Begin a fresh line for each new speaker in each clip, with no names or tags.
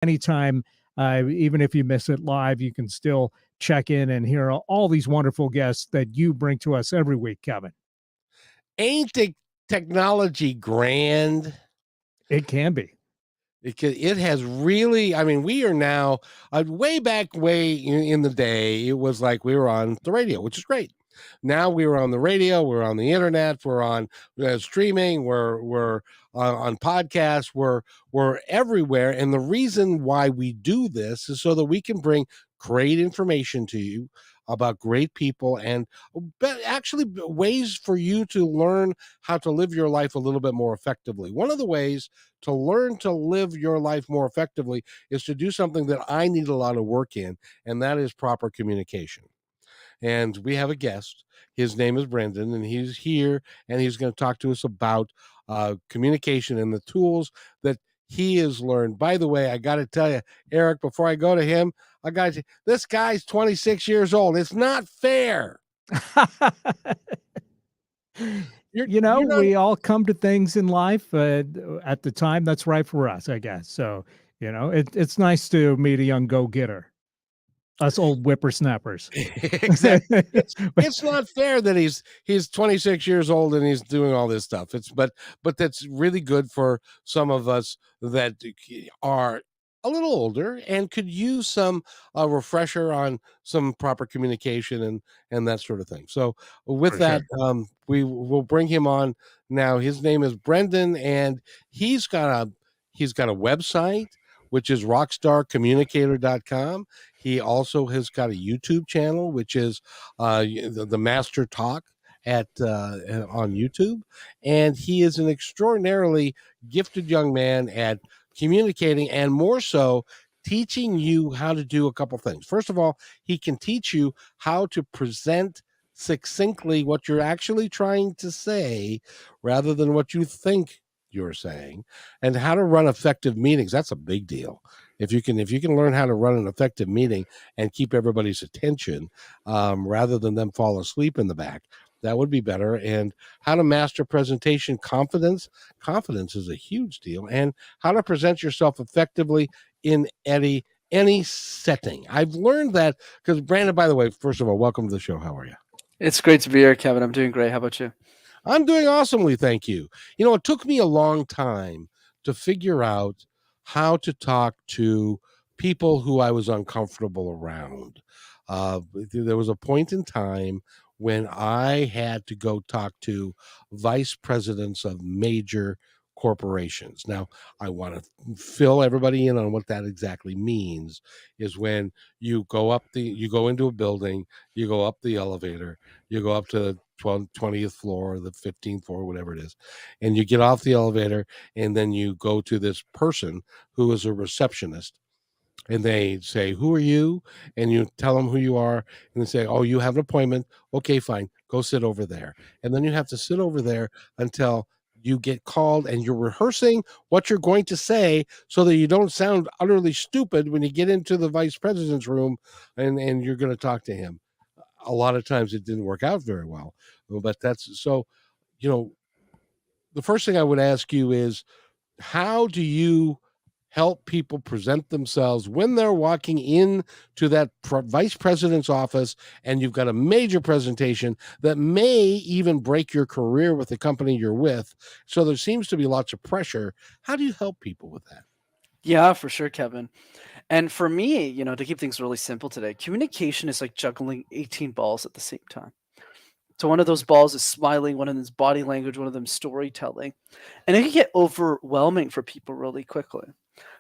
anytime, even if you miss it live, you can still check in and hear all these wonderful guests that you bring to us every week, Kevin.
Ain't the technology grand?
It can be.
It has really, I mean, we are now, way in the day, it was like we were on the radio, which is great. Now we were on the radio, we're on the internet, we're on streaming, we're on podcasts, we're everywhere. And the reason why we do this is so that we can bring great information to you about great people and actually ways for you to learn how to live your life a little bit more effectively. One of the ways to learn to live your life more effectively is to do something that I need a lot of work in, and that is proper communication. And we have a guest. His name is Brenden, and he's here, and he's going to talk to us about communication and the tools that he has learned. By the way, I got to tell you, Eric, before I go to him, this guy's 26 years old. It's not fair.
We all come to things in life at the time that's right for us, I guess. So, it's nice to meet a young go-getter. Us old whippersnappers.
Exactly. It's not fair that he's 26 years old and he's doing all this stuff. But that's really good for some of us that are a little older and could use some refresher on some proper communication and that sort of thing. So with that, we will bring him on now. His name is Brenden, and he's got a website, which is rockstarcommunicator.com. He also has got a YouTube channel, which is the MasterTalk on YouTube. And he is an extraordinarily gifted young man at communicating, and more so teaching you how to do a couple things. First of all, he can teach you how to present succinctly what you're actually trying to say rather than what you think you're saying, and how to run effective meetings. That's a big deal. If you can learn how to run an effective meeting and keep everybody's attention rather than them fall asleep in the back, that would be better. And how to master presentation confidence. Confidence is a huge deal. And how to present yourself effectively in any setting. I've learned that because, Branden, by the way, first of all, welcome to the show. How are you?
It's great to be here, Kevin. I'm doing great. How about you?
I'm doing awesomely, thank you. It took me a long time to figure out how to talk to people who I was uncomfortable around. There was a point in time when I had to go talk to vice presidents of major corporations. Now, I want to fill everybody in on what that exactly means. Is when you go into a building, you go up the elevator, you go up to the 20th floor or the 15th floor, whatever it is, and you get off the elevator, and then you go to this person who is a receptionist, and they say, "Who are you?" And you tell them who you are, and they say, "Oh, you have an appointment. Okay, fine, go sit over there." And then you have to sit over there until you get called, and you're rehearsing what you're going to say so that you don't sound utterly stupid when you get into the vice president's room and you're going to talk to him. A lot of times it didn't work out very well, but that's so, the first thing I would ask you is, how do you help people present themselves when they're walking in to that vice president's office and you've got a major presentation that may even break your career with the company you're with? So there seems to be lots of pressure. How do you help people with that?
Yeah, for sure, Kevin. And for me, to keep things really simple today, communication is like juggling 18 balls at the same time. So one of those balls is smiling, one of them is body language, one of them is storytelling. And it can get overwhelming for people really quickly.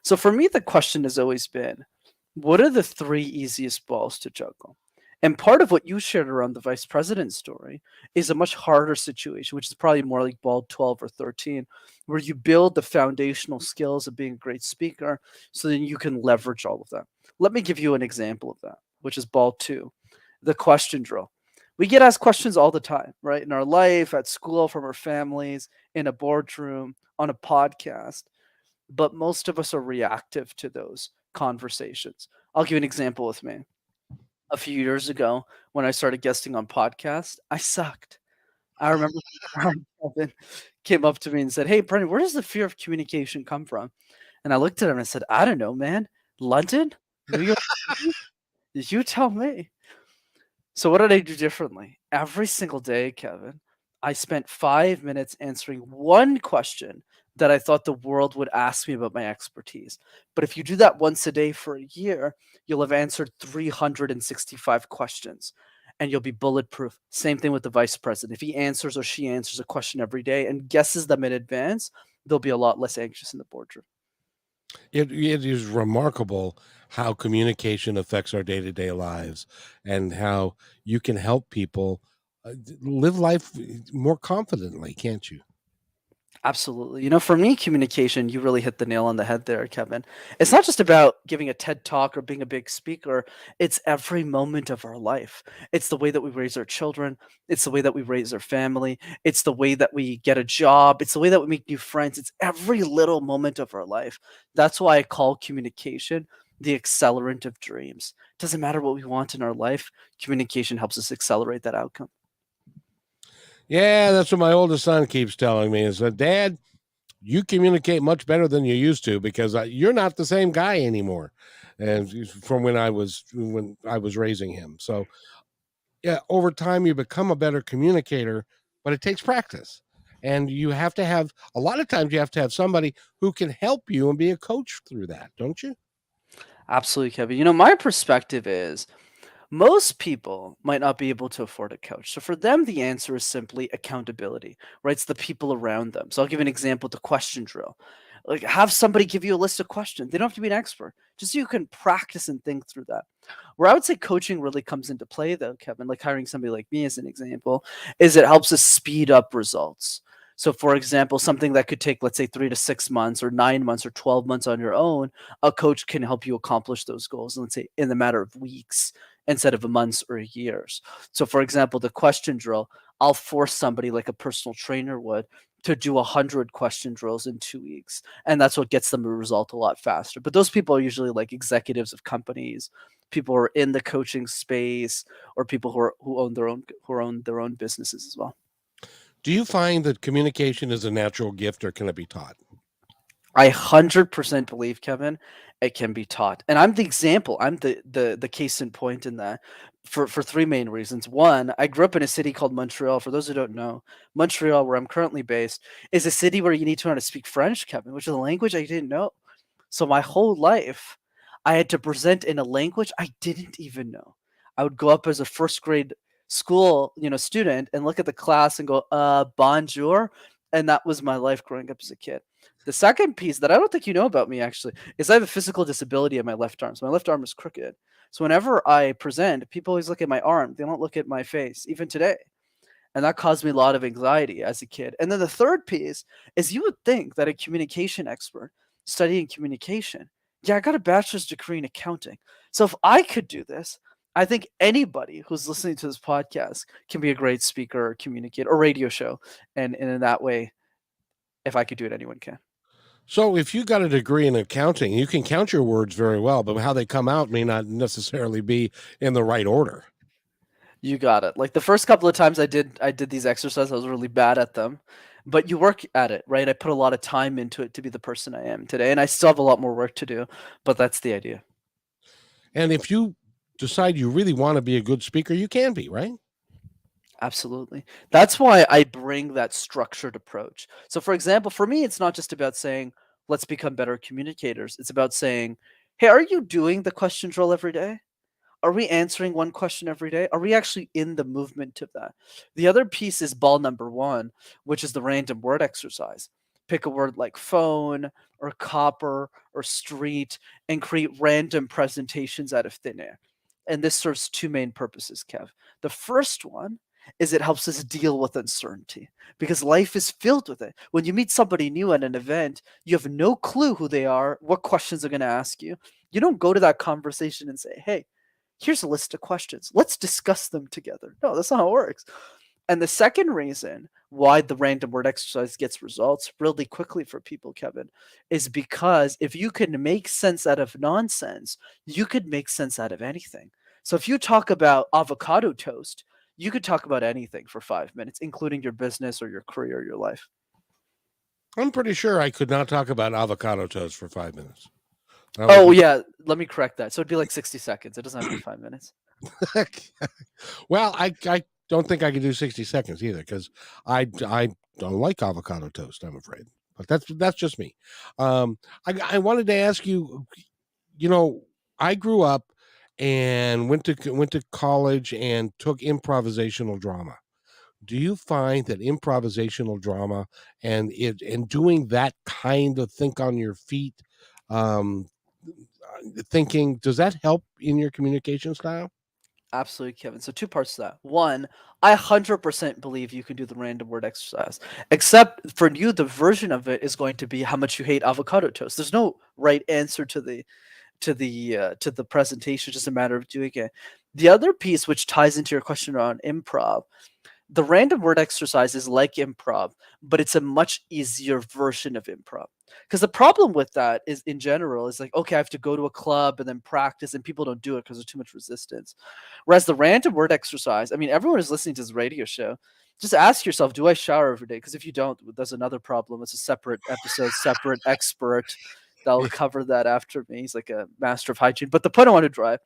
So for me, the question has always been, what are the 3 easiest balls to juggle? And part of what you shared around the vice president story is a much harder situation, which is probably more like ball 12 or 13, where you build the foundational skills of being a great speaker so then you can leverage all of that. Let me give you an example of that, which is ball 2, the question drill. We get asked questions all the time, right? In our life, at school, from our families, in a boardroom, on a podcast. But most of us are reactive to those conversations. I'll give you an example with me. A few years ago, when I started guesting on podcasts, I sucked. I remember Kevin came up to me and said, "Hey, Brenden, where does the fear of communication come from?" And I looked at him and I said, I don't know, man. London? New York City? You tell me. So what did I do differently? Every single day, Kevin, I spent 5 minutes answering one question that I thought the world would ask me about my expertise. But if you do that once a day for a year, you'll have answered 365 questions and you'll be bulletproof. Same thing with the vice president. If he answers or she answers a question every day and guesses them in advance, they'll be a lot less anxious in the boardroom.
It is remarkable how communication affects our day-to-day lives and how you can help people live life more confidently, can't you?
Absolutely. For me, communication, you really hit the nail on the head there, Kevin. It's not just about giving a TED talk or being a big speaker, it's every moment of our life. It's the way that we raise our children, it's the way that we raise our family, it's the way that we get a job, it's the way that we make new friends. It's every little moment of our life. That's why I call communication the accelerant of dreams. Doesn't matter what we want in our life, communication helps us accelerate that outcome.
Yeah, that's what my oldest son keeps telling me is that, Dad, you communicate much better than you used to because you're not the same guy anymore. And from when I was raising him. So yeah, over time you become a better communicator, but it takes practice. And you have to have a lot of times you have to have somebody who can help you and be a coach through that, don't you?
Absolutely, Kevin. My perspective is most people might not be able to afford a coach. So for them, the answer is simply accountability, right? It's the people around them. So I'll give you an example, the question drill. Like have somebody give you a list of questions. They don't have to be an expert, just so you can practice and think through that. Where I would say coaching really comes into play though, Kevin, like hiring somebody like me as an example, is it helps us speed up results. So for example, something that could take, let's say 3 to 6 months or 9 months or 12 months on your own, a coach can help you accomplish those goals, let's say in the matter of weeks instead of months or years. So, for example, the question drill, I'll force somebody like a personal trainer would to do 100 question drills in 2 weeks. And that's what gets them a result a lot faster. But those people are usually like executives of companies, people who are in the coaching space, or people who own their own businesses as well.
Do you find that communication is a natural gift or can it be taught?
I 100% believe, Kevin, it can be taught. And I'm the example. I'm the case in point in that for three main reasons. One, I grew up in a city called Montreal. For those who don't know, Montreal, where I'm currently based, is a city where you need to know how to speak French, Kevin, which is a language I didn't know. So my whole life, I had to present in a language I didn't even know. I would go up as a first grade school, student and look at the class and go, bonjour. And that was my life growing up as a kid. The second piece that I don't think you know about me actually is I have a physical disability in my left arm. So my left arm is crooked. So whenever I present, people always look at my arm. They don't look at my face, even today. And that caused me a lot of anxiety as a kid. And then the third piece is you would think that a communication expert studying communication, yeah, I got a bachelor's degree in accounting. So if I could do this, I think anybody who's listening to this podcast can be a great speaker or communicator or radio show. And in that way, if I could do it, anyone can.
So if you got a degree in accounting, you can count your words very well, but how they come out may not necessarily be in the right order.
You got it. Like the first couple of times I did these exercises, I was really bad at them. But you work at it, right? I put a lot of time into it to be the person I am today, and I still have a lot more work to do, but that's the idea.
And if you decide you really want to be a good speaker, you can be, right?
Absolutely. That's why I bring that structured approach. So for example, for me, it's not just about saying, let's become better communicators. It's about saying, hey, are you doing the question drill every day? Are we answering one question every day? Are we actually in the movement of that? The other piece is ball number one, which is the random word exercise. Pick a word like phone or copper or street and create random presentations out of thin air. And this serves two main purposes, Kev. The first one is it helps us deal with uncertainty because life is filled with it. When you meet somebody new at an event, you have no clue who they are, what questions they're going to ask you. You don't go to that conversation and say, hey, here's a list of questions. Let's discuss them together. No, that's not how it works. And the second reason why the random word exercise gets results really quickly for people, Kevin, is because if you can make sense out of nonsense, you could make sense out of anything. So if you talk about avocado toast, you could talk about anything for 5 minutes, including your business or your career or your life.
I'm pretty sure I could not talk about avocado toast for 5 minutes.
Oh yeah, let me correct that. So it'd be like 60 seconds. It doesn't have to be 5 minutes.
Well, I don't think I can do 60 seconds either, because I don't like avocado toast, I'm afraid. But that's just me. I wanted to ask you, I grew up and went to college and took improvisational drama. Do you find that improvisational drama and doing that kind of think on your feet, um, thinking, does that help in your communication style?
Absolutely, Kevin. So two parts to that. One, I 100% believe you can do the random word exercise. Except for you, the version of it is going to be how much you hate avocado toast. There's no right answer to the presentation. It's just a matter of doing it. The other piece, which ties into your question around improv, the random word exercise is like improv, but it's a much easier version of improv. Because the problem with that is, in general, is like, okay, I have to go to a club and then practice, and people don't do it because there's too much resistance. Whereas the random word exercise, I mean, everyone is listening to this radio show. Just ask yourself, do I shower every day? Because if you don't, there's another problem. It's a separate episode, separate expert that'll cover that after me. He's like a master of hygiene. But the point I want to drive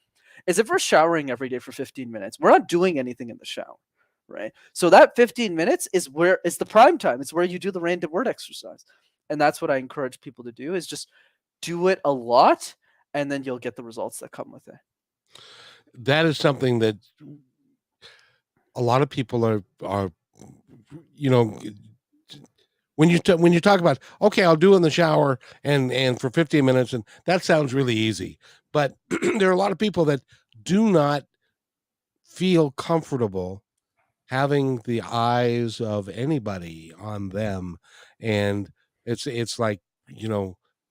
is, if we're showering every day for 15 minutes, we're not doing anything in the shower, right? So that 15 minutes is where it's the prime time. It's where you do the random word exercise. And that's what I encourage people to do, is just do it a lot, and then you'll get the results that come with it.
That is something that a lot of people are you know when you talk about, okay, I'll do it in the shower and for 15 minutes, and that sounds really easy, but there are a lot of people that do not feel comfortable having the eyes of anybody on them. And it's like,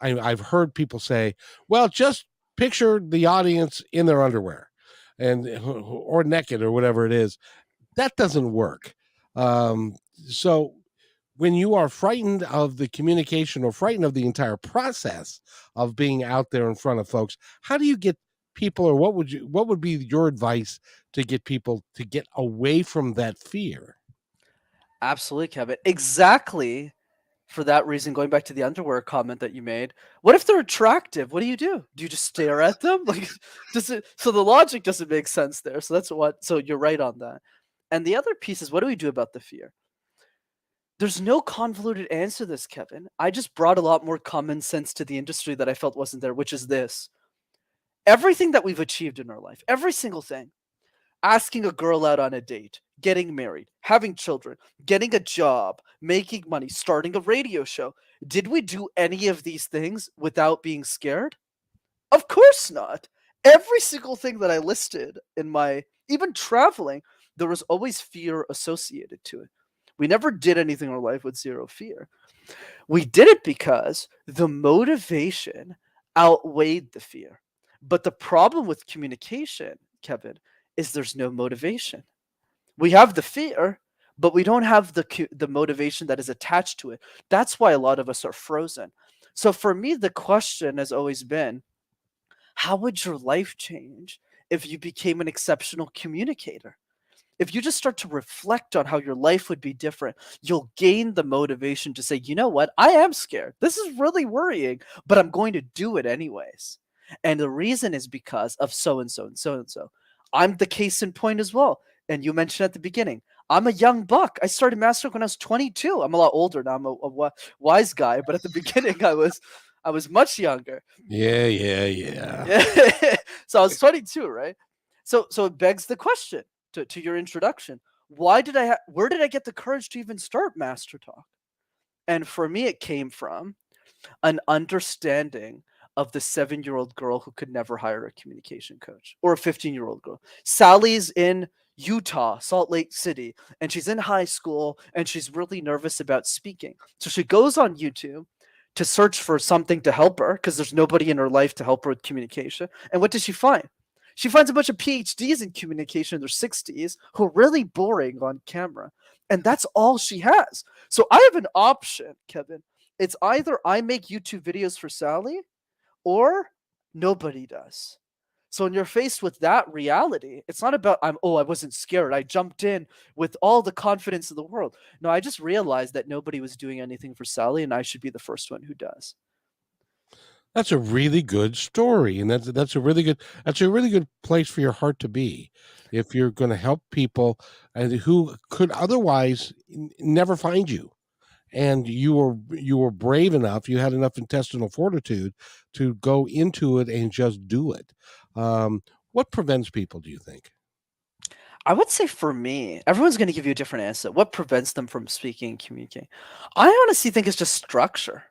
I've heard people say, well, just picture the audience in their underwear and or naked or whatever it is. That doesn't work. So when you are frightened of the communication or frightened of the entire process of being out there in front of folks, how do you get people, or what would be your advice to get people to get away from that fear?
Absolutely, Kevin. Exactly. For that reason, going back to the underwear comment that you made, what if they're attractive? What do you do? Do you just stare at them? Like, does it? So the logic doesn't make sense there. So that's what. So you're right on that. And the other piece is, what do we do about the fear? There's no convoluted answer to this, Kevin. I just brought a lot more common sense to the industry that I felt wasn't there, which is this: everything that we've achieved in our life, every single thing, asking a girl out on a date, getting married, having children, getting a job, making money, starting a radio show. Did we do any of these things without being scared? Of course not. Every single thing that I listed in my, even traveling, there was always fear associated to it. We never did anything in our life with zero fear. We did it because the motivation outweighed the fear. But the problem with communication, Kevin, is there's no motivation. We have the fear, but we don't have the motivation that is attached to it. That's why a lot of us are frozen. So for me, the question has always been, how would your life change if you became an exceptional communicator? If you just start to reflect on how your life would be different, you'll gain the motivation to say, you know what? I am scared. This is really worrying, but I'm going to do it anyways. And the reason is because of so and so and so and so. I'm the case in point as well. And you mentioned at the beginning, I'm a young buck. I started MasterTalk when I was 22. I'm a lot older now. I'm a wise guy, but at the beginning, I was much younger.
Yeah.
So I was 22, right? So it begs the question to your introduction. Where did I get the courage to even start MasterTalk? And for me, it came from an understanding of the 7-year-old girl who could never hire a communication coach, or a 15-year-old girl. Sally's in Utah, Salt Lake City, and she's in high school, and she's really nervous about speaking. So she goes on YouTube to search for something to help her, because there's nobody in her life to help her with communication. And what does she find? She finds a bunch of PhDs in communication in their 60s who are really boring on camera. And that's all she has. So I have an option, Kevin. It's either I make YouTube videos for Sally, or nobody does. So when you're faced with that reality, it's not about I wasn't scared. I jumped in with all the confidence in the world. No, I just realized that nobody was doing anything for Sally, and I should be the first one who does.
That's a really good story, and that's a really good place for your heart to be. If you're going to help people and who could otherwise never find you, and you were brave enough, you had enough intestinal fortitude to go into it and just do it. What prevents people, do you think?
I would say for me, everyone's going to give you a different answer. What prevents them from speaking and communicating? I honestly think it's just structure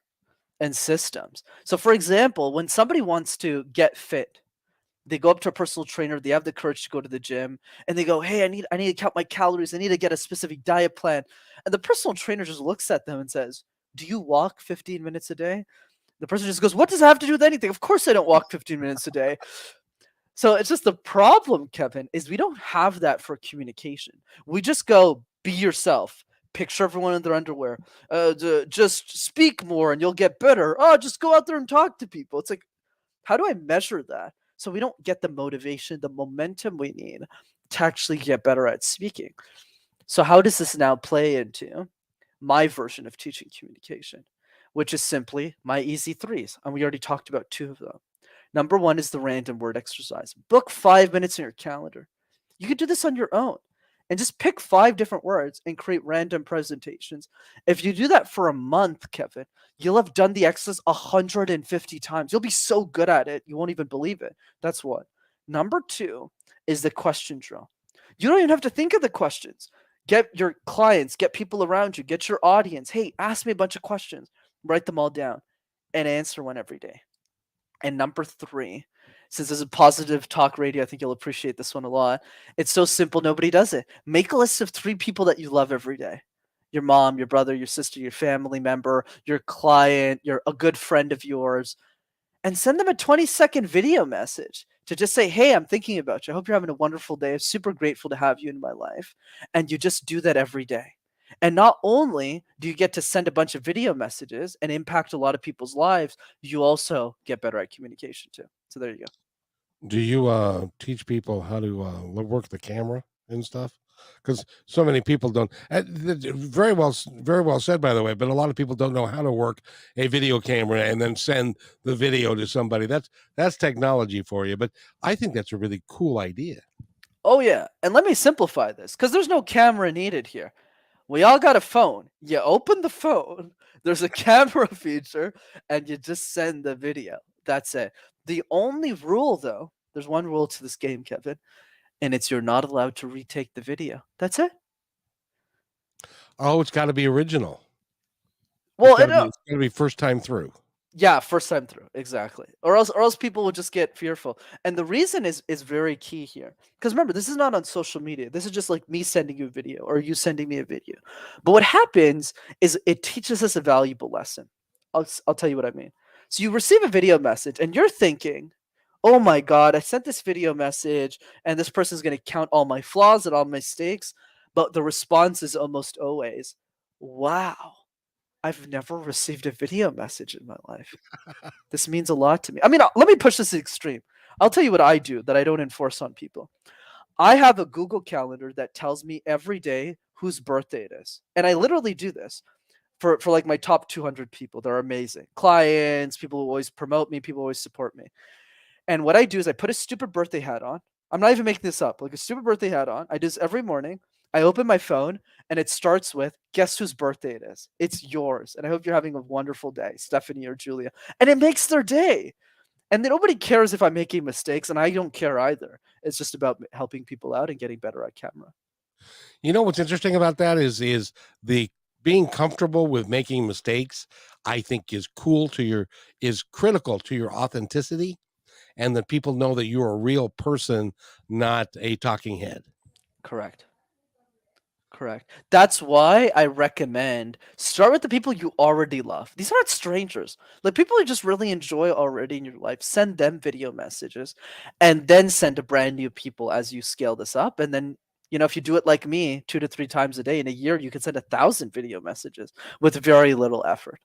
and systems. So, for example, when somebody wants to get fit, they go up to a personal trainer, they have the courage to go to the gym, and they go, "Hey, I need to count my calories. I need to get a specific diet plan." And the personal trainer just looks at them and says, "Do you walk 15 minutes a day?" The person just goes, "What does that have to do with anything? Of course I don't walk 15 minutes a day." So it's just the problem, Kevin, is we don't have that for communication. We just go, "Be yourself." Picture everyone in their underwear. Just speak more and you'll get better. Oh, just go out there and talk to people. It's like, how do I measure that? So we don't get the motivation, the momentum we need to actually get better at speaking. So how does this now play into my version of teaching communication, which is simply my easy threes? And we already talked about two of them. Number one is the random word exercise. Book 5 minutes in your calendar. You could do this on your own and just pick 5 different words and create random presentations. If you do that for a month, Kevin, you'll have done the exercise 150 times. You'll be so good at it, you won't even believe it. That's one. Number two is the question drill. You don't even have to think of the questions. Get your clients, get people around you, get your audience. Hey, ask me a bunch of questions. Write them all down and answer one every day. And number three, since this is positive talk radio, I think you'll appreciate this one a lot. It's so simple, nobody does it. Make a list of 3 people that you love every day. Your mom, your brother, your sister, your family member, your client, a good friend of yours, and send them a 20-second video message to just say, "Hey, I'm thinking about you. I hope you're having a wonderful day. I'm super grateful to have you in my life." And you just do that every day. And not only do you get to send a bunch of video messages and impact a lot of people's lives, you also get better at communication too. So there you go.
Do you teach people how to work the camera and stuff? Because so many people don't. Very well said, by the way. But a lot of people don't know how to work a video camera and then send the video to somebody. That's technology for you. But I think that's a really cool idea.
Oh, yeah. And let me simplify this because there's no camera needed here. We all got a phone. You open the phone, there's a camera feature, and you just send the video. That's it. The only rule, though, there's one rule to this game, Kevin, and it's you're not allowed to retake the video. That's it.
Oh, it's got to be original.
Well,
it's got to be first time through.
Yeah, first time through, exactly. Or else people will just get fearful. And the reason is very key here. Because remember, this is not on social media. This is just like me sending you a video or you sending me a video. But what happens is it teaches us a valuable lesson. I'll tell you what I mean. So you receive a video message and you're thinking, "Oh my God, I sent this video message and this person's going to count all my flaws and all my mistakes." But the response is almost always, "Wow, I've never received a video message in my life. This means a lot to me." I mean, let me push this to the extreme. I'll tell you what I do that I don't enforce on people. I have a Google Calendar that tells me every day whose birthday it is. And I literally do this for like my top 200 people. They're amazing. Clients, people who always promote me, people who always support me. And what I do is I put a stupid birthday hat on. I'm not even making this up. Like a stupid birthday hat on. I do this every morning. I open my phone and it starts with, "Guess whose birthday it is? It's yours. And I hope you're having a wonderful day, Stephanie or Julia." And it makes their day. And then nobody cares if I'm making mistakes, and I don't care either. It's just about helping people out and getting better at camera.
You know what's interesting about that is the being comfortable with making mistakes. I think is critical to your authenticity, and that people know that you're a real person, not a talking head.
Correct. Correct. That's why I recommend start with the people you already love. These aren't strangers. Like people you just really enjoy already in your life. Send them video messages and then send to brand new people as you scale this up. And then, if you do it like me 2 to 3 times a day in a year, you can send 1,000 video messages with very little effort.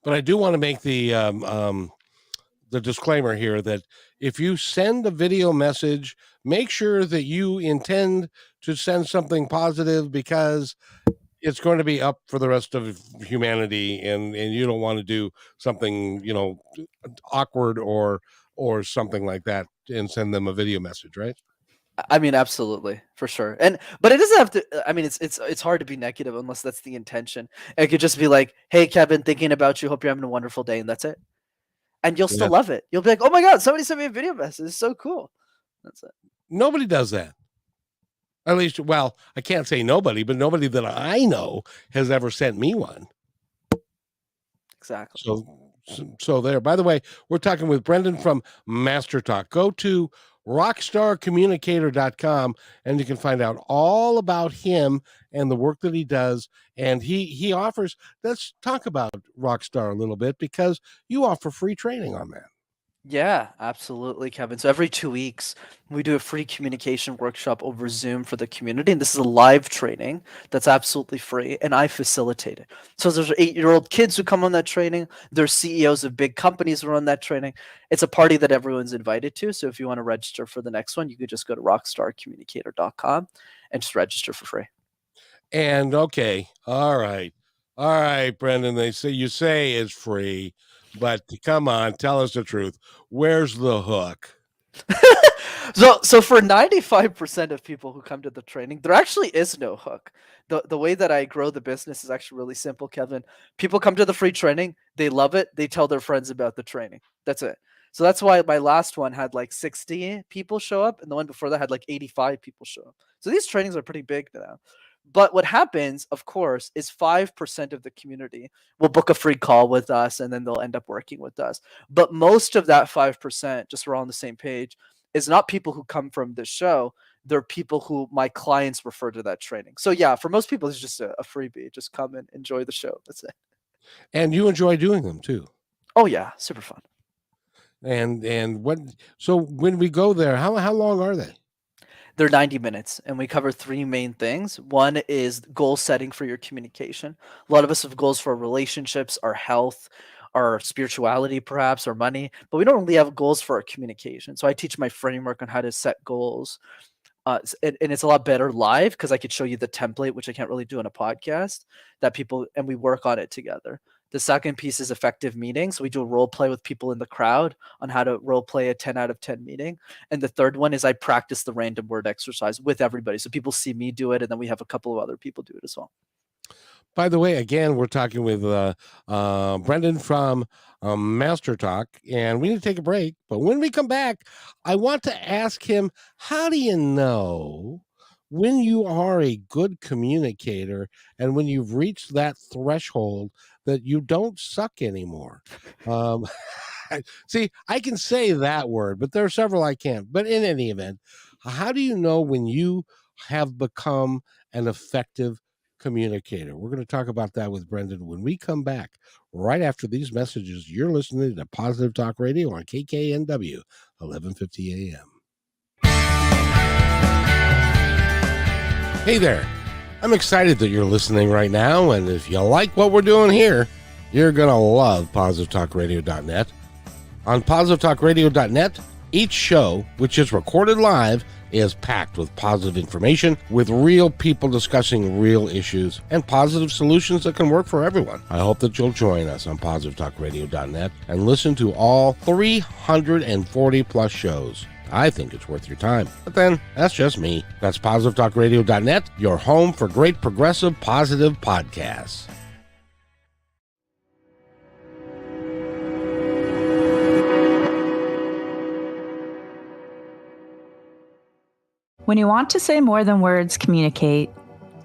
But I do want to make the disclaimer here that if you send a video message, make sure that you intend to send something positive, because it's going to be up for the rest of humanity, and you don't want to do something, awkward or something like that and send them a video message, right?
I mean, absolutely, for sure. But it doesn't have to. I mean, it's hard to be negative unless that's the intention. It could just be like, "Hey, Kevin, thinking about you. Hope you're having a wonderful day," and that's it. And you'll still
Yeah.
love it. You'll be like, "Oh my god, somebody sent me a video message. It's so cool." That's it.
Nobody does that. At least, well, I can't say nobody, but nobody that I know has ever sent me one.
Exactly.
So there. By the way, we're talking with Brenden from MasterTalk. Go to rockstarcommunicator.com and you can find out all about him and the work that he does. And he offers, let's talk about Rockstar a little bit, because you offer free training on that.
Yeah, absolutely, Kevin. So every 2 weeks, we do a free communication workshop over Zoom for the community. And this is a live training that's absolutely free, and I facilitate it. So there's 8-year-old kids who come on that training. There's CEOs of big companies who run that training. It's a party that everyone's invited to. So if you want to register for the next one, you could just go to rockstarcommunicator.com and just register for free.
And okay, all right, Brenden. You say it's free, but come on, tell us the truth. Where's the hook?
So for 95% of people who come to the training, there actually is no hook. The way that I grow the business is actually really simple, Kevin. People come to the free training, they love it, they tell their friends about the training. That's it. So that's why my last one had like 60 people show up, and the one before that had like 85 people show up. So these trainings are pretty big now. But what happens, of course, is 5% of the community will book a free call with us, and then they'll end up working with us. But most of that 5%, just so we're all on the same page, is not people who come from this show. They're people who my clients refer to that training. So yeah, for most people, it's just a freebie. Just come and enjoy the show. That's it.
And you enjoy doing them too.
Oh yeah, super fun.
And what? So when we go there, how long are they?
They're 90 minutes, and we cover 3 main things. One is goal setting for your communication. A lot of us have goals for our relationships, our health, our spirituality, perhaps, our money, but we don't really have goals for our communication. So I teach my framework on how to set goals. And it's a lot better live because I could show you the template, which I can't really do on a podcast, and we work on it together. The second piece is effective meetings. We do a role play with people in the crowd on how to role play a 10 out of 10 meeting. And the third one is I practice the random word exercise with everybody. So people see me do it, and then we have a couple of other people do it as well.
By the way, again, we're talking with Brenden from MasterTalk, and we need to take a break. But when we come back, I want to ask him, how do you know when you are a good communicator and when you've reached that threshold that you don't suck anymore? See, I can say that word, but there are several I can't. But in any event, how do you know when you have become an effective communicator? We're going to talk about that with Brenden when we come back right after these messages. You're listening to Positive Talk Radio on KKNW 1150 AM. Hey there. I'm excited that you're listening right now, and if you like what we're doing here, you're going to love positivetalkradio.net. On positivetalkradio.net, each show, which is recorded live, is packed with positive information, with real people discussing real issues and positive solutions that can work for everyone. I hope that you'll join us on positivetalkradio.net and listen to all 340 plus shows. I think it's worth your time. But then, that's just me. That's positivetalkradio.net, your home for great progressive positive podcasts.
When you want to say more than words communicate,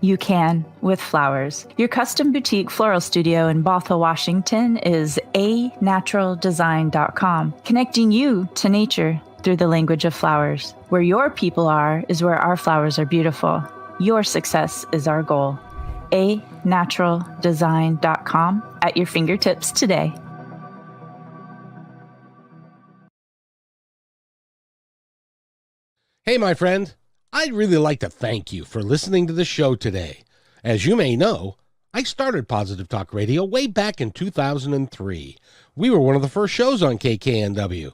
you can with flowers. Your custom boutique floral studio in Bothell, Washington is anaturaldesign.com, connecting you to nature through the language of flowers. Where your people are is where our flowers are beautiful. Your success is our goal. anaturaldesign.com at your fingertips today.
Hey, my friend. I'd really like to thank you for listening to the show today. As you may know, I started Positive Talk Radio way back in 2003. We were one of the first shows on KKNW.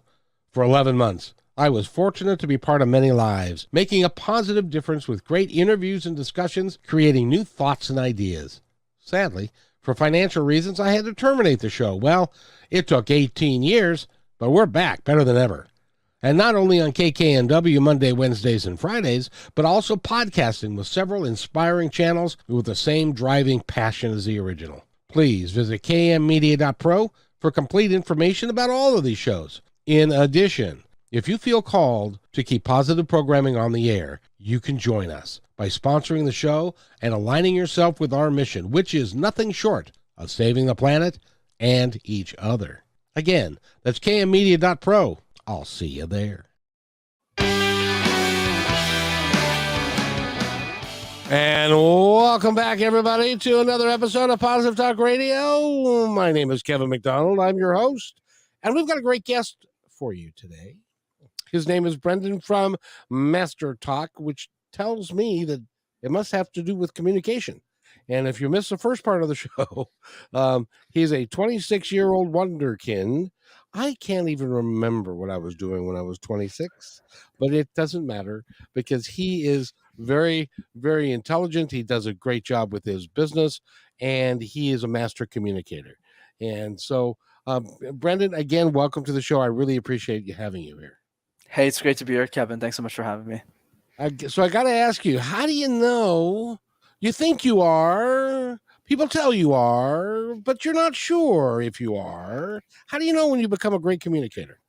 For 11 months, I was fortunate to be part of many lives, making a positive difference with great interviews and discussions, creating new thoughts and ideas. Sadly, for financial reasons, I had to terminate the show. Well, it took 18 years, but we're back better than ever. And not only on KKNW Monday, Wednesdays, and Fridays, but also podcasting with several inspiring channels with the same driving passion as the original. Please visit kmmedia.pro for complete information about all of these shows. In addition, if you feel called to keep positive programming on the air, you can join us by sponsoring the show and aligning yourself with our mission, which is nothing short of saving the planet and each other. Again, that's kmmedia.pro. I'll see you there. And welcome back, everybody, to another episode of Positive Talk Radio. My name is Kevin McDonald. I'm your host, and we've got a great guest for you today. His name is Brenden from MasterTalk, which tells me that it must have to do with communication. And if you missed the first part of the show, he's a 26-year-old wonderkind. I can't even remember what I was doing when I was 26, but it doesn't matter because he is very, very intelligent. He does a great job with his business, and he is a master communicator. And so, Brenden, again, welcome to the show. I really appreciate having you here.
Hey, it's great to be here, Kevin. Thanks so much for having me.
So I got to ask you, how do you know you think you are? People tell you are, but you're not sure if you are. How do you know when you become a great communicator?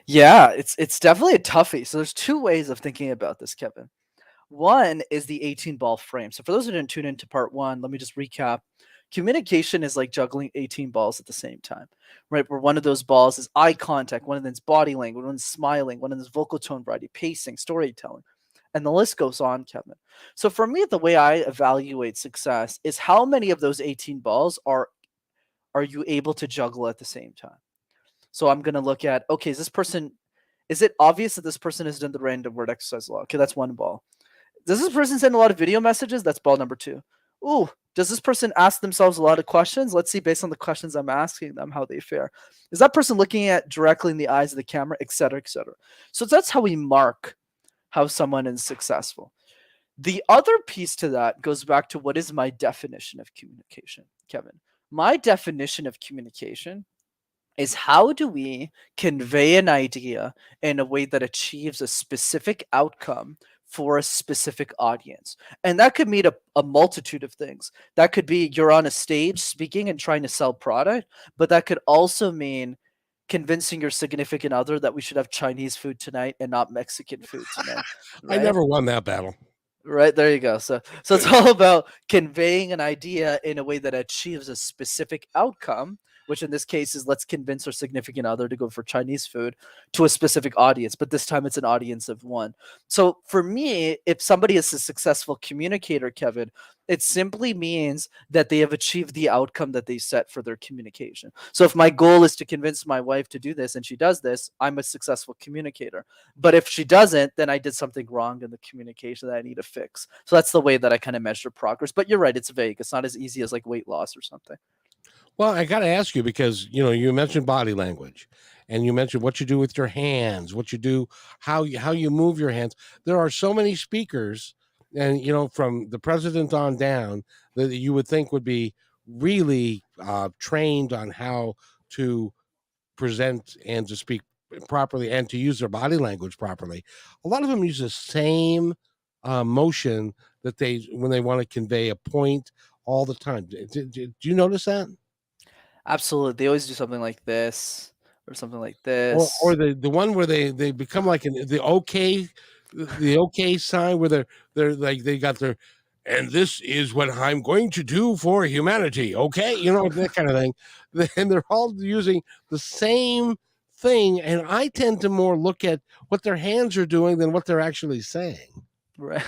Yeah, it's definitely a toughie. So there's two ways of thinking about this, Kevin. One is the 18-ball frame. So for those who didn't tune into part one, let me just recap. Communication is like juggling 18 balls at the same time, right? Where one of those balls is eye contact, one of them is body language, one is smiling, one of them is vocal tone variety, pacing, storytelling. And the list goes on, Kevin. So for me, the way I evaluate success is how many of those 18 balls are you able to juggle at the same time? So I'm going to look at, okay, is it obvious that this person has done the random word exercise a lot? Okay, that's one ball. Does this person send a lot of video messages? That's ball number two. Ooh, does this person ask themselves a lot of questions? Let's see, based on the questions I'm asking them, how they fare. Is that person looking at directly in the eyes of the camera, et cetera, et cetera? So that's how we mark how someone is successful. The other piece to that goes back to what is my definition of communication, Kevin. My definition of communication is how do we convey an idea in a way that achieves a specific outcome for a specific audience. And that could mean a multitude of things. That could be you're on a stage speaking and trying to sell product, but that could also mean convincing your significant other that we should have Chinese food tonight and not Mexican food tonight.
Right? I never won that battle.
Right, there you go. So it's all about conveying an idea in a way that achieves a specific outcome, which in this case is let's convince our significant other to go for Chinese food to a specific audience, but this time it's an audience of one. So for me, if somebody is a successful communicator, Kevin, it simply means that they have achieved the outcome that they set for their communication. So if my goal is to convince my wife to do this and she does this, I'm a successful communicator. But if she doesn't, then I did something wrong in the communication that I need to fix. So that's the way that I kind of measure progress. But you're right, it's vague. It's not as easy as like weight loss or something.
Well, I got to ask you because, you mentioned body language and you mentioned what you do with your hands, what you do, how you move your hands. There are so many speakers and, from the president on down that you would think would be really trained on how to present and to speak properly and to use their body language properly. A lot of them use the same motion that when they want to convey a point all the time. Do you notice that?
Absolutely. They always do something like this or something like this.
Or the one where they become like the okay sign where they're like they got their, and this is what I'm going to do for humanity. Okay. That kind of thing. And they're all using the same thing. And I tend to more look at what their hands are doing than what they're actually saying.
Right.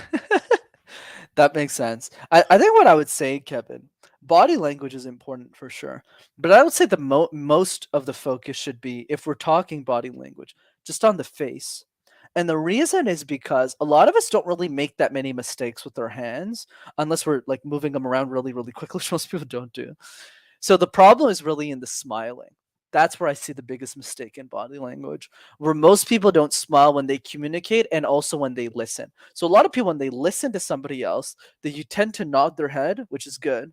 That makes sense. I think what I would say, Kevin, body language is important for sure. But I would say the most of the focus should be, if we're talking body language, just on the face. And the reason is because a lot of us don't really make that many mistakes with our hands unless we're like moving them around really, really quickly, which most people don't do. So the problem is really in the smiling. That's where I see the biggest mistake in body language, where most people don't smile when they communicate and also when they listen. So a lot of people, when they listen to somebody else, you tend to nod their head, which is good,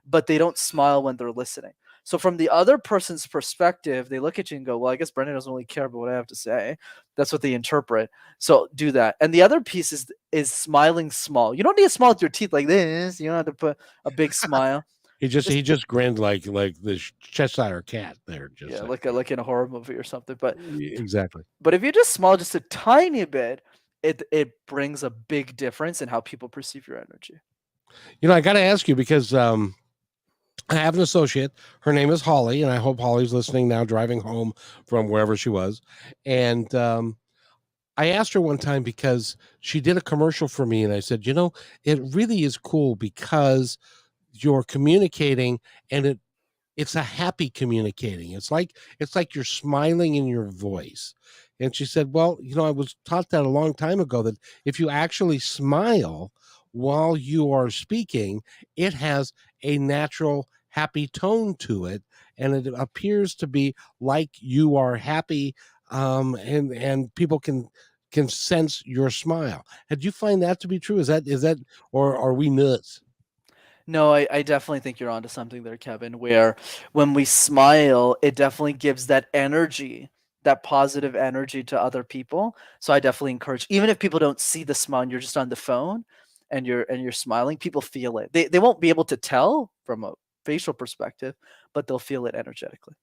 but they don't smile when they're listening. So from the other person's perspective, they look at you and go, well, I guess Brenden doesn't really care about what I have to say. That's what they interpret. So do that. And the other piece is smiling small. You don't need to smile with your teeth like this. You don't have to put a big smile.
He just grinned like the Cheshire cat there. Just
Yeah, like in a horror movie or something. But
exactly.
But if you just smile just a tiny bit, it brings a big difference in how people perceive your energy.
I got to ask you because I have an associate. Her name is Holly, and I hope Holly's listening now, driving home from wherever she was. And I asked her one time because she did a commercial for me, and I said, it really is cool because you're communicating, and it's a happy communicating. It's like you're smiling in your voice. And she said, well, I was taught that a long time ago, that if you actually smile while you are speaking, it has a natural happy tone to it, and it appears to be like you are happy, and people can sense your smile. Did you find that to be true? Is that or are we nuts?
No, I definitely think you're onto something there, Kevin, where when we smile, it definitely gives that energy, that positive energy to other people. So I definitely encourage, even if people don't see the smile and you're just on the phone and you're smiling, people feel it. They won't be able to tell from a facial perspective, but they'll feel it energetically.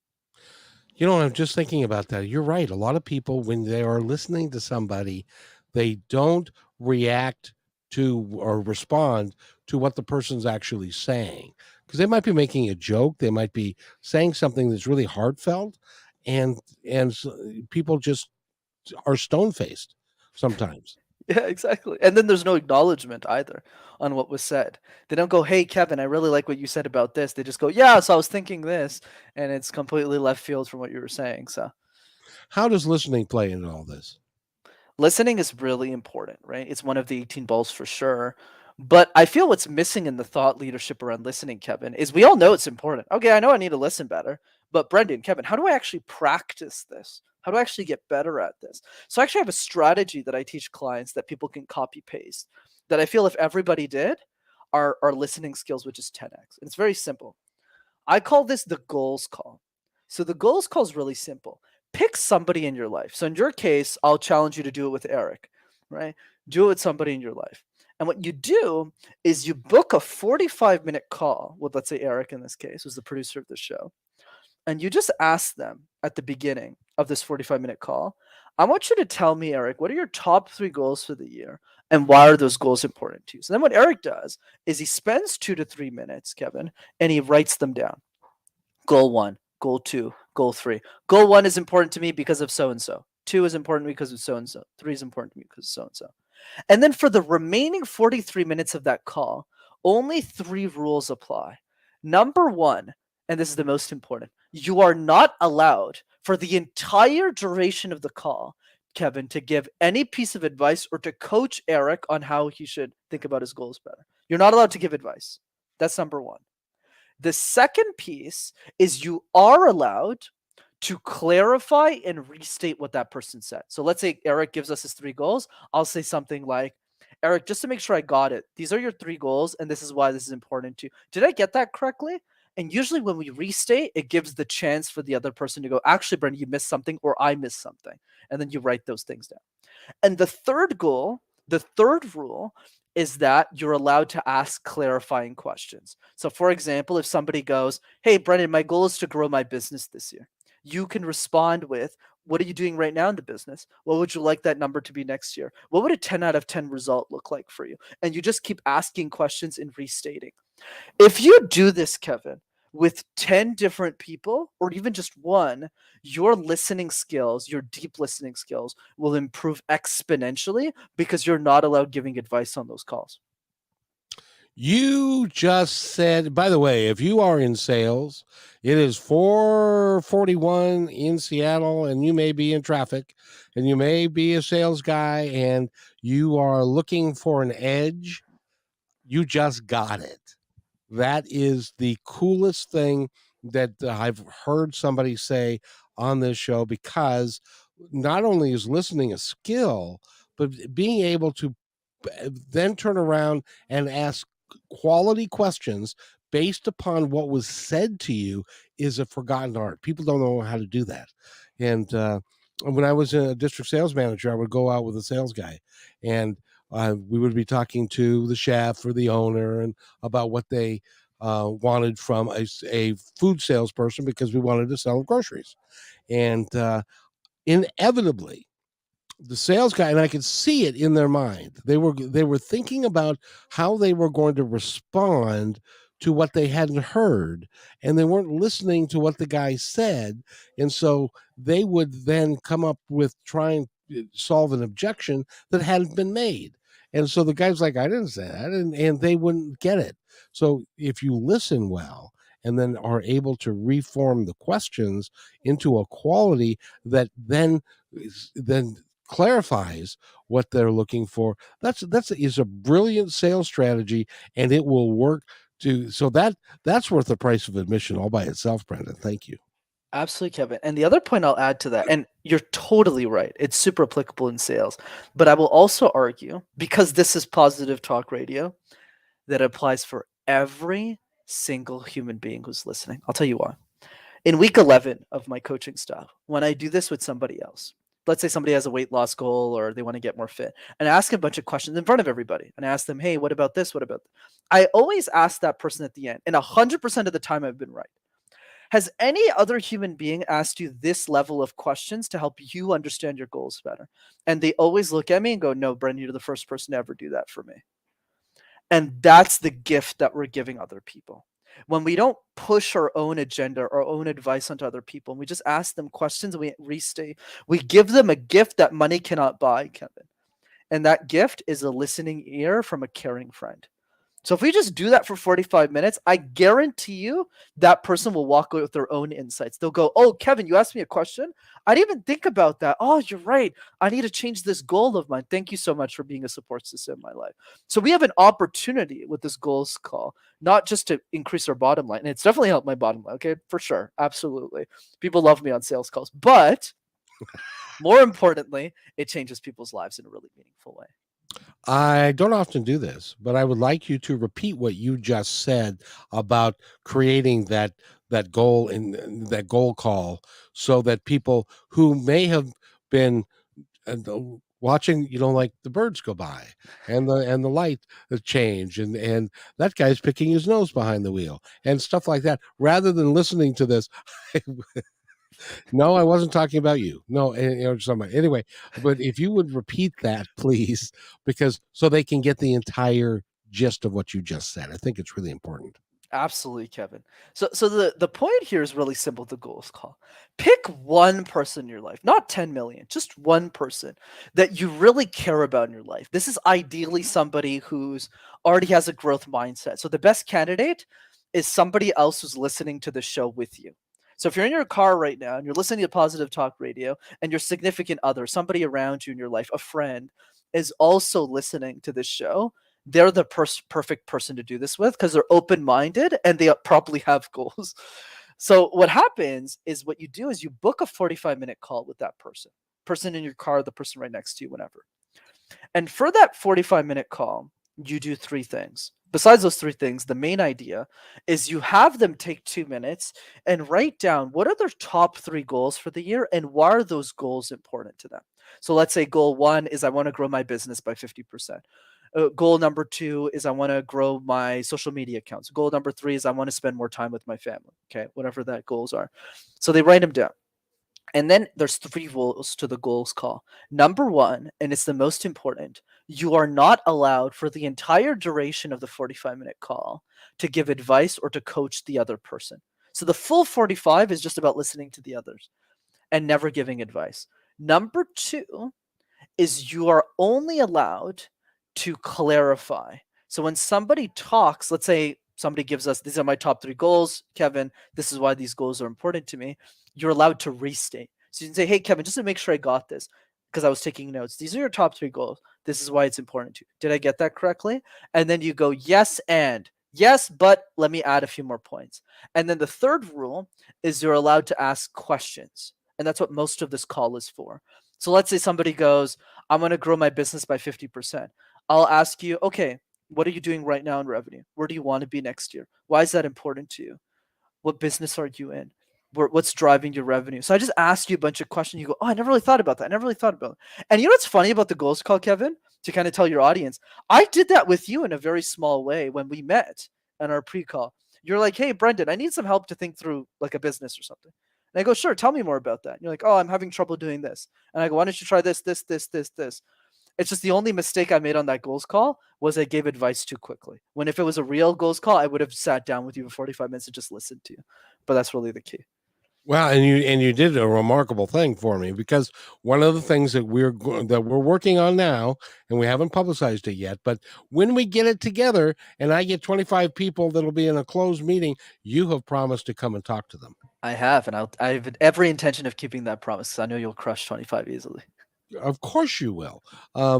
I'm just thinking about that. You're right. A lot of people, when they are listening to somebody, they don't react to or respond to what the person's actually saying, because they might be making a joke. They might be saying something that's really heartfelt, and people just are stone-faced sometimes.
Yeah, exactly. And then there's no acknowledgement either on what was said. They don't go, hey, Kevin, I really like what you said about this. They just go, yeah, so I was thinking this. And it's completely left field from what you were saying. So
How does listening play into all this?
listening is really important, right? It's one of the 18 balls for sure. But I feel what's missing in the thought leadership around listening, Kevin, is we all know it's important. Okay, I know I need to listen better. But Brenden, Kevin, how do I actually practice this? How do I actually get better at this? So I actually have a strategy that I teach clients that people can copy paste, that I feel if everybody did, our listening skills would just 10x. And it's very simple. I call this the goals call. So the goals call is really simple. Pick somebody in your life. So in your case, I'll challenge you to do it with Eric, right? Do it with somebody in your life. And what you do is you book a 45-minute call with, let's say, Eric in this case, who's the producer of the show. And you just ask them at the beginning of this 45-minute call, I want you to tell me, Eric, what are your top 3 goals for the year? And why are those goals important to you? So then what Eric does is he spends 2 to 3 minutes, Kevin, and he writes them down. Goal 1, goal 2, goal 3. Goal 1 is important to me because of so-and-so. 2 is important to me because of so-and-so. 3 is important to me because of so-and-so. And then for the remaining 43 minutes of that call, only 3 rules apply. Number 1, and this is the most important, you are not allowed for the entire duration of the call, Kevin, to give any piece of advice or to coach Eric on how he should think about his goals better. You're not allowed to give advice. That's number 1. The second piece is you are allowed to clarify and restate what that person said. So let's say Eric gives us his 3 goals. I'll say something like, Eric, just to make sure I got it, these are your 3 goals, and this is why this is important to you. Did I get that correctly? And usually when we restate, it gives the chance for the other person to go, actually, Brenden, you missed something, or I missed something. And then you write those things down. And the third rule is that you're allowed to ask clarifying questions. So for example, if somebody goes, hey, Brenden, my goal is to grow my business this year. You can respond with, what are you doing right now in the business? What would you like that number to be next year? What would a 10 out of 10 result look like for you? And you just keep asking questions and restating. If you do this, Kevin, with 10 different people, or even just one, your listening skills, your deep listening skills will improve exponentially because you're not allowed giving advice on those calls.
You just said, by the way, if you are in sales, it is 4:41 in Seattle, and you may be in traffic, and you may be a sales guy, and you are looking for an edge. You just got it. That is the coolest thing that I've heard somebody say on this show, because not only is listening a skill, but being able to then turn around and ask quality questions based upon what was said to you is a forgotten art. People don't know how to do that. And when I was a district sales manager, I would go out with a sales guy, and we would be talking to the chef or the owner and about what they wanted from a food salesperson, because we wanted to sell them groceries. And inevitably, the sales guy, and I could see it in their mind, they were thinking about how they were going to respond to what they hadn't heard, and they weren't listening to what the guy said. And so they would then come up with trying to solve an objection that hadn't been made. And so the guy's like, I didn't say that, and they wouldn't get it. So if you listen well and then are able to reform the questions into a quality that then clarifies what they're looking for, that's is a brilliant sales strategy, and it will work to. So that's worth the price of admission all by itself. Brenden, thank you.
Absolutely, Kevin. And the other point I'll add to that, and you're totally right, it's super applicable in sales, but I will also argue, because this is positive talk radio, that applies for every single human being who's listening. I'll tell you why. In week 11 of my coaching stuff, when I do this with somebody else, let's say somebody has a weight loss goal or they want to get more fit, and I ask a bunch of questions in front of everybody, and I ask them, hey, what about this? What about that? I always ask that person at the end, and 100% of the time I've been right. Has any other human being asked you this level of questions to help you understand your goals better? And they always look at me and go, no, Brenden, you're the first person to ever do that for me. And that's the gift that we're giving other people. When we don't push our own agenda, our own advice onto other people, and we just ask them questions and we restate, we give them a gift that money cannot buy, Kevin. And that gift is a listening ear from a caring friend. So if we just do that for 45 minutes, I guarantee you that person will walk away with their own insights. They'll go, oh, Kevin, you asked me a question. I didn't even think about that. Oh, you're right. I need to change this goal of mine. Thank you so much for being a support system in my life. So we have an opportunity with this goals call, not just to increase our bottom line. And it's definitely helped my bottom line. Okay, for sure. Absolutely. People love me on sales calls. But more importantly, it changes people's lives in a really meaningful way.
I don't often do this, but I would like you to repeat what you just said about creating that goal in that goal call, so that people who may have been watching, like the birds go by and the light change, and that guy's picking his nose behind the wheel and stuff like that, rather than listening to this. No, I wasn't talking about you. No, somebody. Anyway, but if you would repeat that, please, because so they can get the entire gist of what you just said. I think it's really important.
Absolutely, Kevin. So the point here is really simple, the goals call. Pick one person in your life, not 10 million, just one person that you really care about in your life. This is ideally somebody who's already has a growth mindset. So the best candidate is somebody else who's listening to the show with you. So if you're in your car right now and you're listening to Positive Talk Radio, and your significant other, somebody around you in your life, a friend, is also listening to this show, they're the perfect person to do this with, because they're open-minded and they probably have goals. So what happens is, what you do is you book a 45-minute call with that person in your car, the person right next to you, whenever. And for that 45-minute call, you do three things. Besides those three things, the main idea is you have them take 2 minutes and write down what are their top 3 goals for the year and why are those goals important to them. So let's say goal 1 is I want to grow my business by 50%. Goal number 2 is I want to grow my social media accounts. Goal number 3 is I want to spend more time with my family. Okay, whatever that goals are. So they write them down. And then there's 3 rules to the goals call. Number 1, and it's the most important, you are not allowed for the entire duration of the 45-minute call to give advice or to coach the other person. So the full 45 is just about listening to the others and never giving advice. Number 2 is you are only allowed to clarify. So when somebody talks, let's say somebody gives us, these are my top 3 goals, Kevin, this is why these goals are important to me. You're allowed to restate. So you can say, hey, Kevin, just to make sure I got this, because I was taking notes. These are your top 3 goals. This is why it's important to you. Did I get that correctly? And then you go, yes, and yes, but let me add a few more points. And then the third rule is you're allowed to ask questions. And that's what most of this call is for. So let's say somebody goes, I'm going to grow my business by 50%. I'll ask you, okay, what are you doing right now in revenue? Where do you want to be next year? Why is that important to you? What business are you in? What's driving your revenue? So I just asked you a bunch of questions. You go, oh, I never really thought about that. I never really thought about it. And you know what's funny about the goals call, Kevin? To kind of tell your audience, I did that with you in a very small way when we met in our pre-call. You're like, hey, Brenden, I need some help to think through like a business or something. And I go, sure, tell me more about that. And you're like, oh, I'm having trouble doing this. And I go, why don't you try this, this, this, this, this? It's just the only mistake I made on that goals call was I gave advice too quickly. When if it was a real goals call, I would have sat down with you for 45 minutes and just listened to you. But that's really the key.
Well, and you did a remarkable thing for me, because one of the things that we're working on now, and we haven't publicized it yet, but when we get it together and I get 25 people that'll be in a closed meeting, you have promised to come and talk to them.
I have, and I have every intention of keeping that promise. I know you'll crush 25 easily.
Of course you will,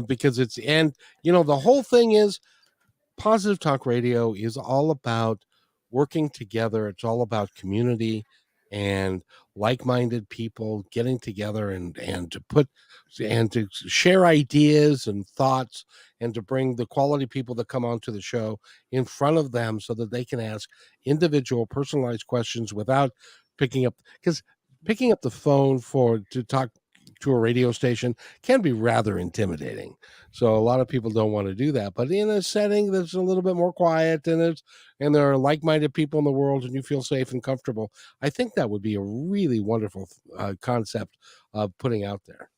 because it's, and you know, the whole thing is, Positive Talk Radio is all about working together. It's all about community and like-minded people getting together and to share ideas and thoughts, and to bring the quality people that come onto the show in front of them so that they can ask individual personalized questions without picking up, because picking up the phone to talk to a radio station can be rather intimidating. So a lot of people don't want to do that. But in a setting that's a little bit more quiet, and there are like-minded people in the world, and you feel safe and comfortable, I think that would be a really wonderful concept of putting out there.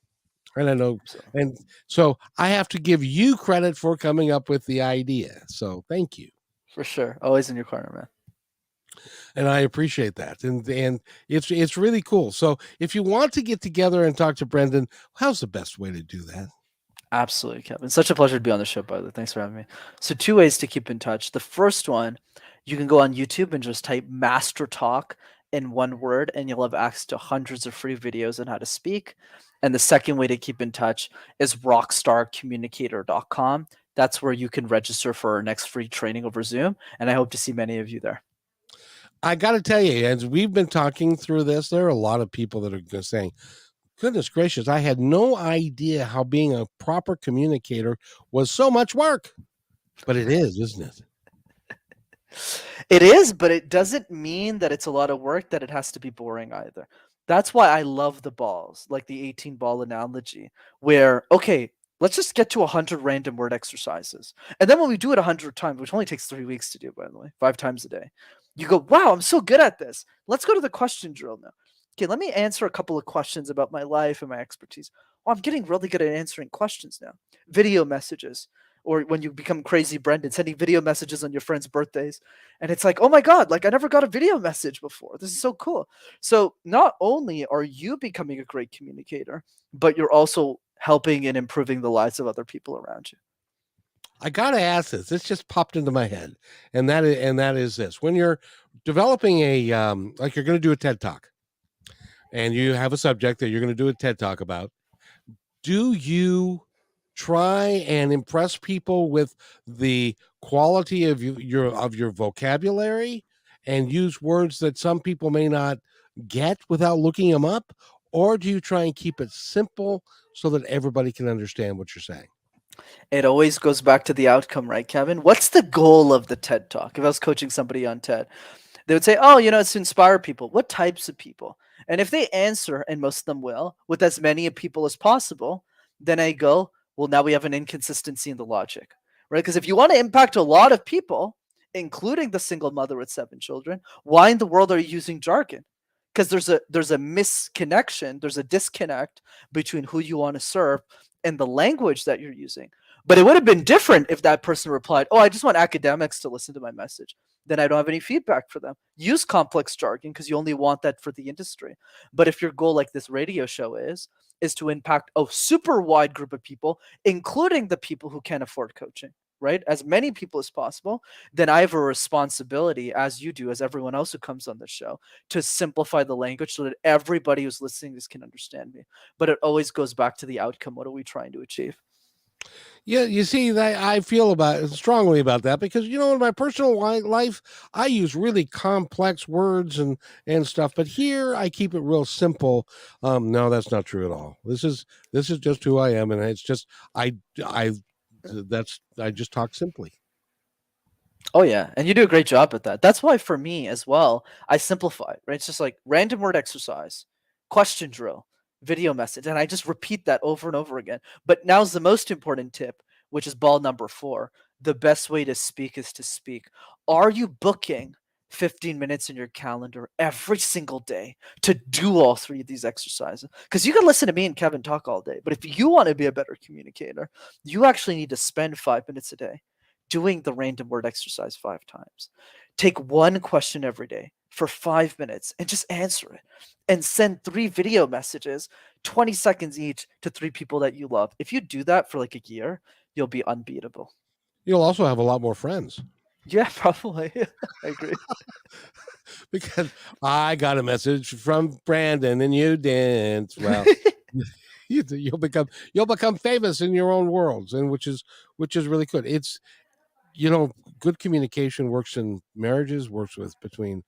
And I know, and so I have to give you credit for coming up with the idea. So thank you.
For sure. Always in your corner, man.
And I appreciate that. And it's really cool. So if you want to get together and talk to Brenden, how's the best way to do that?
Absolutely, Kevin. Such a pleasure to be on the show, by the way. Thanks for having me. So 2 ways to keep in touch. The first one, you can go on YouTube and just type MasterTalk in one word, and you'll have access to hundreds of free videos on how to speak. And the second way to keep in touch is rockstarcommunicator.com. That's where you can register for our next free training over Zoom. And I hope to see many of you there.
I got to tell you, as we've been talking through this, there are a lot of people that are saying, goodness gracious, I had no idea how being a proper communicator was so much work. But it is, isn't it?
It is, but it doesn't mean that it's a lot of work, that it has to be boring either. That's why I love the balls, like the 18-ball analogy, where, okay, let's just get to 100 random word exercises. And then when we do it 100 times, which only takes 3 weeks to do, by the way, 5 times a day, you go, wow, I'm so good at this. Let's go to the question drill now. Okay, let me answer a couple of questions about my life and my expertise. Oh, I'm getting really good at answering questions now. Video messages, or when you become crazy Brenden, sending video messages on your friends' birthdays. And it's like, oh my God, like I never got a video message before. This is so cool. So not only are you becoming a great communicator, but you're also helping and improving the lives of other people around you.
I got to ask this. This just popped into my head. And that is this. When you're developing like you're going to do a TED Talk, and you have a subject that you're going to do a TED Talk about, do you try and impress people with the quality of your vocabulary and use words that some people may not get without looking them up? Or do you try and keep it simple so that everybody can understand what you're saying?
It always goes back to the outcome, right, Kevin? What's the goal of the TED Talk? If I was coaching somebody on TED, they would say, oh, it's to inspire people. What types of people? And if they answer, and most of them will, with as many people as possible, then I go, well, now we have an inconsistency in the logic, right? Because if you want to impact a lot of people, including the single mother with 7 children, why in the world are you using jargon? Because there's a misconnection, there's a disconnect between who you want to serve and the language that you're using. But it would have been different if that person replied, oh, I just want academics to listen to my message. Then I don't have any feedback for them. Use complex jargon because you only want that for the industry. But if your goal, like this radio show is to impact a super wide group of people, including the people who can't afford coaching, right? As many people as possible, then I have a responsibility, as you do, as everyone else who comes on the show, to simplify the language so that everybody who's listening to this can understand me. But it always goes back to the outcome. What are we trying to achieve?
Yeah, you see, that I feel strongly about that, because in my personal life, I use really complex words and stuff, but here I keep it real simple. No, that's not true at all. This is just who I am, and it's just I just talk simply.
Oh yeah, and you do a great job at that. That's why for me as well, I simplify, right? It's just like random word exercise, question drill, video message, and I just repeat that over and over again. But now's the most important tip, which is ball number 4. The best way to speak is to speak. Are you booking 15 minutes in your calendar every single day to do all 3 of these exercises? Because you can listen to me and Kevin talk all day, but if you want to be a better communicator, you actually need to spend 5 minutes a day doing the random word exercise 5 times. Take one question every day for 5 minutes and just answer it. And send 3 video messages, 20 seconds each, to 3 people that you love. If you do that for like a year, you'll be unbeatable.
You'll also have a lot more friends.
Yeah, probably. I agree.
Because I got a message from Brenden and you didn't. Well, you'll become famous in your own worlds, and which is really good. It's good communication works in marriages, works with between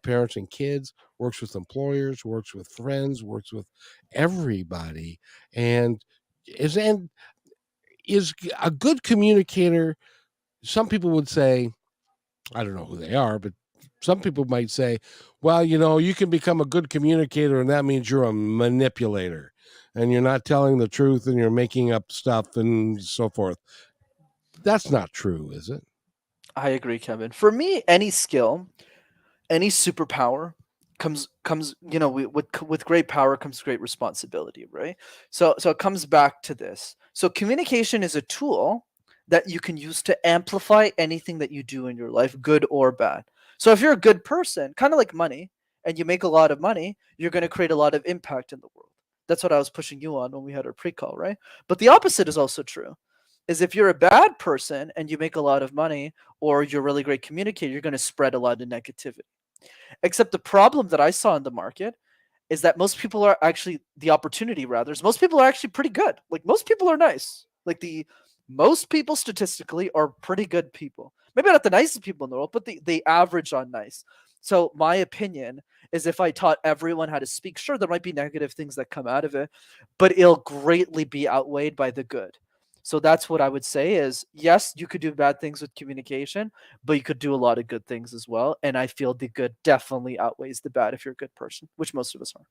parents and kids, works with employers, works with friends, works with everybody, and is a good communicator. Some people would say, I don't know who they are, but some people might say, well, you can become a good communicator, and that means you're a manipulator, and you're not telling the truth, and you're making up stuff, and so forth. That's not true, is it?
I agree, Kevin. For me, any skill, any superpower comes with great power comes great responsibility, right? So it comes back to this. So communication is a tool that you can use to amplify anything that you do in your life, good or bad. So if you're a good person, kind of like money, and you make a lot of money, you're going to create a lot of impact in the world. That's what I was pushing you on when we had our pre-call, right? But the opposite is also true. Is if you're a bad person and you make a lot of money, or you're a really great communicator, you're going to spread a lot of negativity. Except the problem that I saw in the market is that most people are actually, the opportunity rather, is most people are actually pretty good. Like most people are nice. Like most people statistically are pretty good people. Maybe not the nicest people in the world, but they average on nice. So my opinion is, if I taught everyone how to speak, sure, there might be negative things that come out of it, but it'll greatly be outweighed by the good. So that's what I would say is, yes, you could do bad things with communication, but you could do a lot of good things as well. And I feel the good definitely outweighs the bad if you're a good person, which most of us are.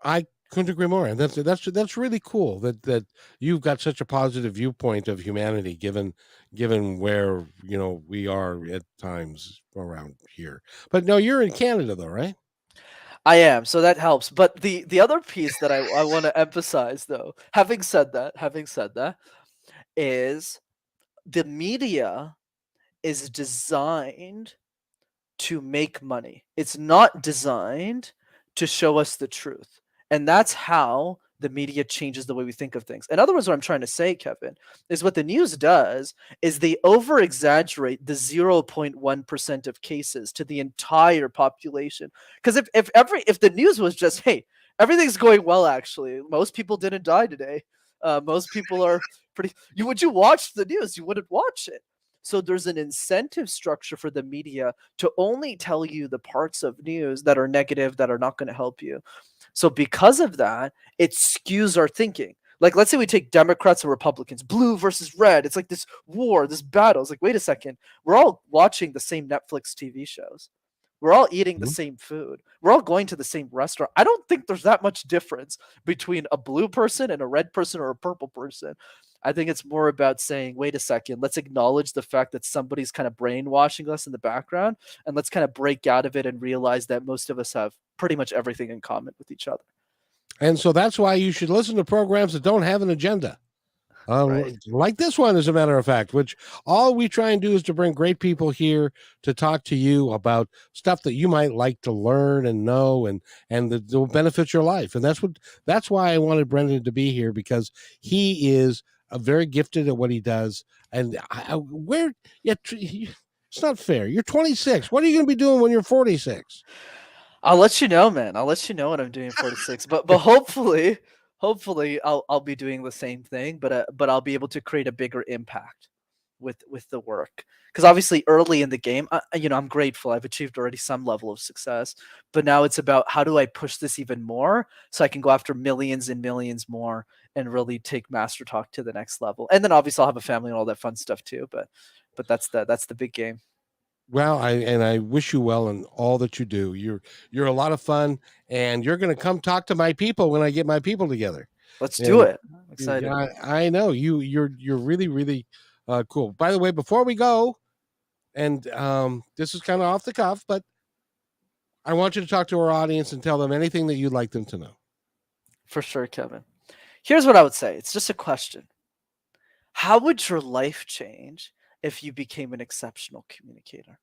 I couldn't agree more. And that's really cool that you've got such a positive viewpoint of humanity, given where we are at times around here. But no, you're in Canada though, right?
I am, so that helps. But the other piece that I want to emphasize, though, having said that, is the media is designed to make money. It's not designed to show us the truth. And that's how the media changes the way we think of things. In other words, what I'm trying to say, Kevin, is what the news does is they over exaggerate the 0.1% of cases to the entire population. Because if the news was just, hey, everything's going well, actually, most people didn't die today. Most people are would you watch the news? You wouldn't watch it. So there's an incentive structure for the media to only tell you the parts of news that are negative, that are not going to help you. So because of that, it skews our thinking. Like, let's say we take Democrats and Republicans, blue versus red. It's like this war, this battle. It's like, wait a second. We're all watching the same Netflix TV shows. We're all eating the same food. We're all going to the same restaurant. I don't think there's that much difference between a blue person and a red person or a purple person. I think it's more about saying, wait a second, let's acknowledge the fact that somebody's kind of brainwashing us in the background, and let's kind of break out of it and realize that most of us have pretty much everything in common with each other.
And so that's why you should listen to programs that don't have an agenda.
Right.
Like this one, as a matter of fact, which all we try and do is to bring great people here to talk to you about stuff that you might like to learn and know, and that will benefit your life. And that's why I wanted Brenden to be here, because he is very gifted at what he does. And it's not fair. You're 26. What are you going to be doing when you're 46?
I'll let you know, man. I'll let you know what I'm doing at 46. But hopefully I'll be doing the same thing, but I'll be able to create a bigger impact with the work. Because obviously early in the game, I'm grateful. I've achieved already some level of success, but now it's about how do I push this even more so I can go after millions and millions more and really take MasterTalk to the next level. And then obviously I'll have a family and all that fun stuff too. But that's the big game.
Well, I wish you well in all that you do. You're a lot of fun, and you're going to come talk to my people when I get my people together.
Let's do it. I'm excited.
Yeah, I know you're really, really cool. By the way, before we go, and this is kind of off the cuff, but I want you to talk to our audience and tell them anything that you'd like them to know.
For sure, Kevin. Here's what I would say. It's just a question. How would your life change if you became an exceptional communicator?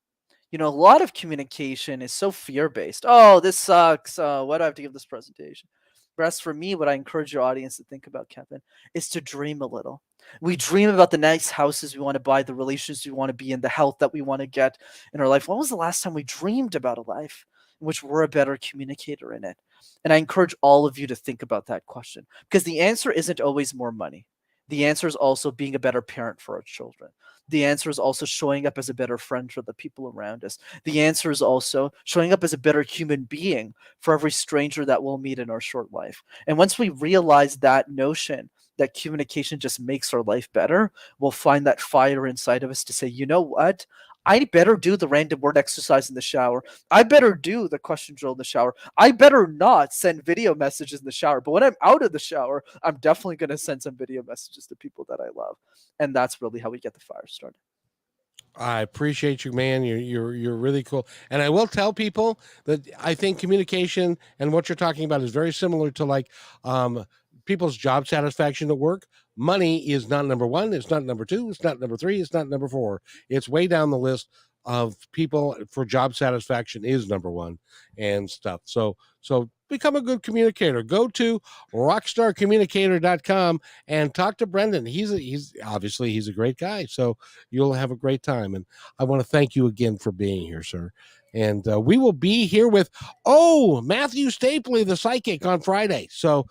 A lot of communication is so fear-based. Oh, this sucks. Why do I have to give this presentation? Whereas for me, what I encourage your audience to think about, Kevin, is to dream a little. We dream about the nice houses we want to buy, the relationships we want to be in, the health that we want to get in our life. When was the last time we dreamed about a life in which we're a better communicator in it? And I encourage all of you to think about that question, because the answer isn't always more money. The answer is also being a better parent for our children. The answer is also showing up as a better friend for the people around us. The answer is also showing up as a better human being for every stranger that we'll meet in our short life. And once we realize that notion that communication just makes our life better, we'll find that fire inside of us to say, you know what? I better do the random word exercise in the shower. I better do the question drill in the shower. I better not send video messages in the shower. But when I'm out of the shower, I'm definitely going to send some video messages to people that I love. And that's really how we get the fire started.
I appreciate you, man. You're really cool. And I will tell people that I think communication and what you're talking about is very similar to like people's job satisfaction at work. Money is not number one. It's not number two. It's not number three. It's not number four. It's way down the list of people for job satisfaction is number one and stuff. So become a good communicator. Go to rockstarcommunicator.com and talk to Brenden. He's obviously he's a great guy. So you'll have a great time. And I want to thank you again for being here, sir. And we will be here with Matthew Stapley, the psychic, on Friday. So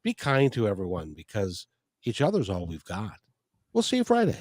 be kind to everyone because each other's all we've got. We'll see you Friday.